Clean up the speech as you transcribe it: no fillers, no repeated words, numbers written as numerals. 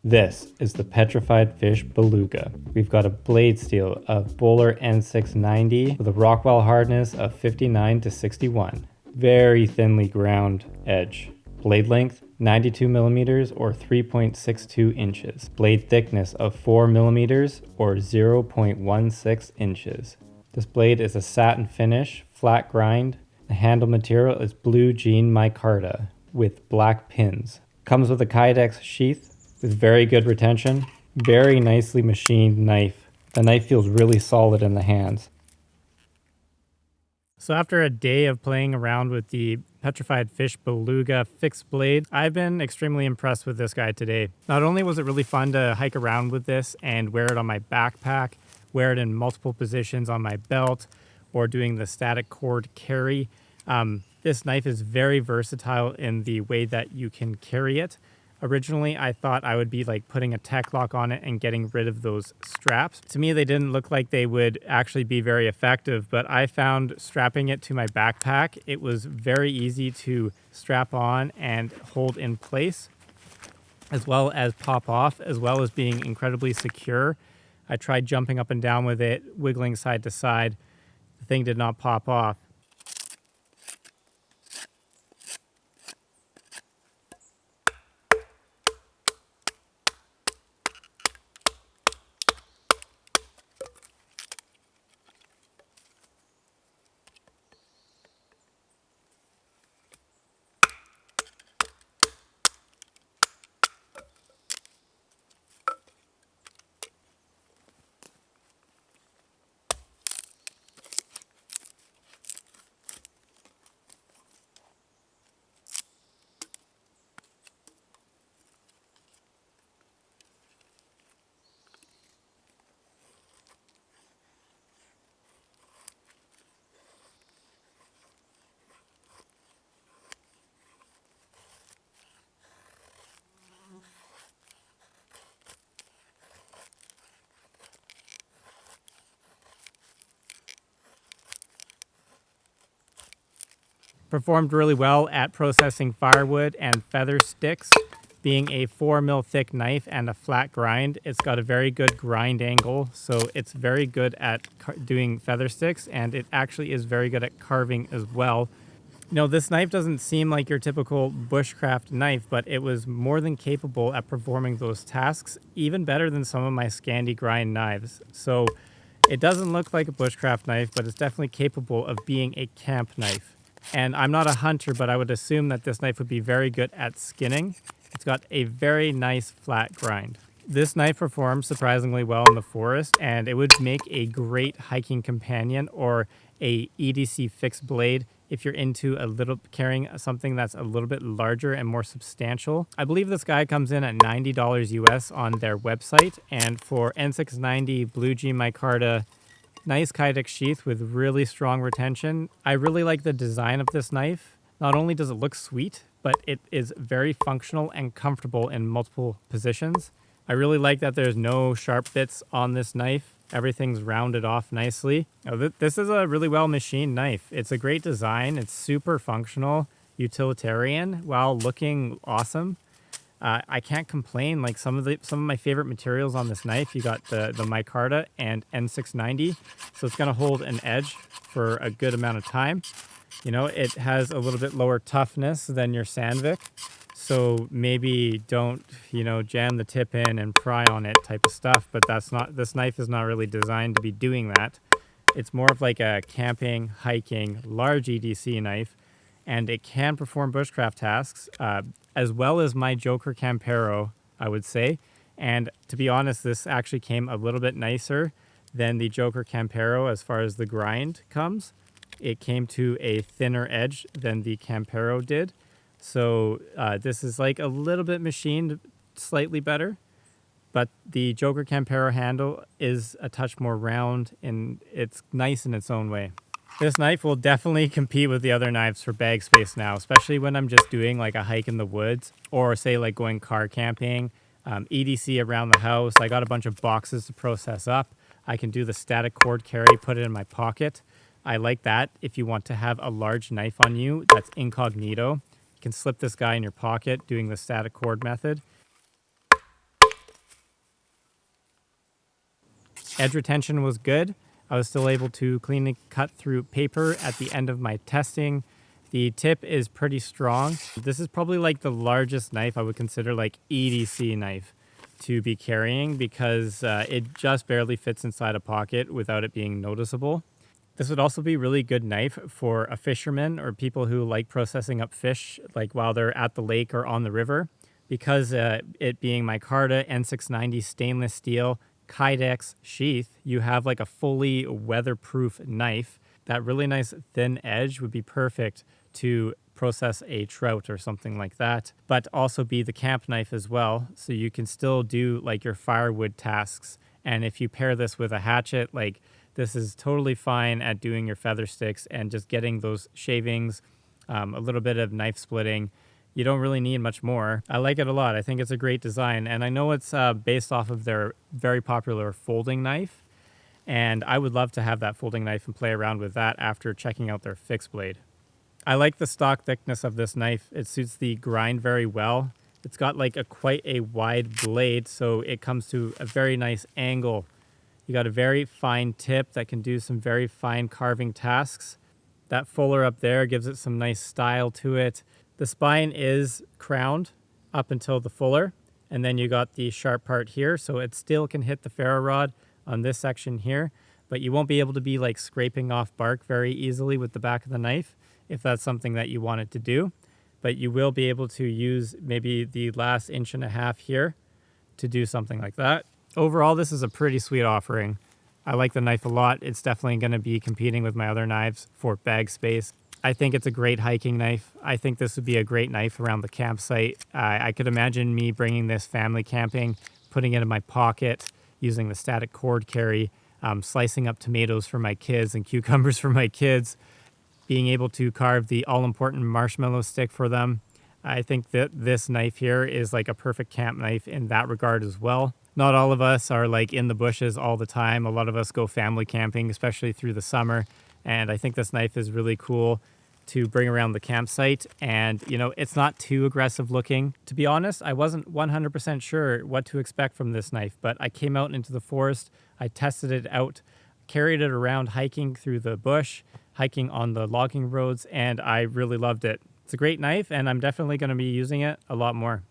This is the Petrified Fish Beluga. We've got a blade steel of Bowler N690 with a Rockwell hardness of 59 to 61. Very thinly ground edge. Blade length 92 millimeters or 3.62 inches. Blade thickness of 4 millimeters or 0.16 inches. This blade is a satin finish, flat grind. The handle material is blue jean micarta with black pins. Comes with a Kydex sheath with very good retention. Very nicely machined knife. The knife feels really solid in the hands. So after a day of playing around with the Petrified Fish Beluga fixed blade, I've been extremely impressed with this guy today. Not only was it really fun to hike around with this and wear it on my backpack, wear it in multiple positions on my belt, or doing the static cord carry, this knife is very versatile in the way that you can carry it. Originally, I thought I would be like putting a tech lock on it and getting rid of those straps. To me, they didn't look like they would actually be very effective, but I found strapping it to my backpack, it was very easy to strap on and hold in place, as well as pop off, as well as being incredibly secure. I tried jumping up and down with it, wiggling side to side. The thing did not pop off. Performed really well at processing firewood and feather sticks. Being a 4 mil thick knife and a flat grind, it's got a very good grind angle, so it's very good at doing feather sticks, and it actually is very good at carving as well. You know, this knife doesn't seem like your typical bushcraft knife, but it was more than capable at performing those tasks, even better than some of my Scandi grind knives. So it doesn't look like a bushcraft knife, but it's definitely capable of being a camp knife. And I'm not a hunter, but I would assume that this knife would be very good at skinning. It's got a very nice flat grind. This knife performs surprisingly well in the forest, and it would make a great hiking companion or a EDC fixed blade if you're into carrying something that's a little bit larger and more substantial. I believe this guy comes in at $90 US on their website, and for N690 Blue Jean Micarta, nice Kydex sheath with really strong retention. I really like the design of this knife. Not only does it look sweet, but it is very functional and comfortable in multiple positions. I really like that there's no sharp bits on this knife. Everything's rounded off nicely. Now, this is a really well machined knife. It's a great design. It's super functional, utilitarian, while looking awesome. I can't complain. Like some of my favorite materials on this knife, you got the micarta and N690, so it's gonna hold an edge for a good amount of time. You know, it has a little bit lower toughness than your Sandvik, so maybe don't, you know, jam the tip in and pry on it type of stuff. But this knife is not really designed to be doing that. It's more of like a camping, hiking, large EDC knife, and it can perform bushcraft tasks, as well as my Joker Campero, I would say. And to be honest, this actually came a little bit nicer than the Joker Campero as far as the grind comes. It came to a thinner edge than the Campero did. So this is like a little bit machined slightly better, but the Joker Campero handle is a touch more round, and it's nice in its own way. This knife will definitely compete with the other knives for bag space now, especially when I'm just doing like a hike in the woods, or say like going car camping, EDC around the house. I got a bunch of boxes to process up. I can do the static cord carry, put it in my pocket. I like that if you want to have a large knife on you that's incognito. You can slip this guy in your pocket doing the static cord method. Edge retention was good. I was still able to cleanly cut through paper at the end of my testing. The tip is pretty strong. This is probably like the largest knife I would consider like EDC knife to be carrying because it just barely fits inside a pocket without it being noticeable. This would also be a really good knife for a fisherman or people who like processing up fish like while they're at the lake or on the river, because it being micarta N690 stainless steel Kydex sheath, you have like a fully weatherproof knife. That really nice thin edge would be perfect to process a trout or something like that, but also be the camp knife as well. So you can still do like your firewood tasks. And if you pair this with a hatchet, like this is totally fine at doing your feather sticks and just getting those shavings, a little bit of knife splitting. You don't really need much more. I like it a lot. I think it's a great design. And I know it's based off of their very popular folding knife. And I would love to have that folding knife and play around with that after checking out their fixed blade. I like the stock thickness of this knife. It suits the grind very well. It's got like quite a wide blade, so it comes to a very nice angle. You got a very fine tip that can do some very fine carving tasks. That fuller up there gives it some nice style to it. The spine is crowned up until the fuller, and then you got the sharp part here, so it still can hit the ferro rod on this section here, but you won't be able to be like scraping off bark very easily with the back of the knife if that's something that you wanted to do. But you will be able to use maybe the last 1.5 inches here to do something like that. Overall, this is a pretty sweet offering. I like the knife a lot. It's definitely going to be competing with my other knives for bag space. I think it's a great hiking knife. I think this would be a great knife around the campsite. I could imagine me bringing this family camping, putting it in my pocket, using the static cord carry, slicing up tomatoes for my kids and cucumbers for my kids, being able to carve the all-important marshmallow stick for them. I think that this knife here is like a perfect camp knife in that regard as well. Not all of us are like in the bushes all the time. A lot of us go family camping, especially through the summer. And I think this knife is really cool to bring around the campsite. And, you know, it's not too aggressive looking. To be honest, I wasn't 100% sure what to expect from this knife, but I came out into the forest, I tested it out, carried it around hiking through the bush, hiking on the logging roads, and I really loved it. It's a great knife, and I'm definitely going to be using it a lot more.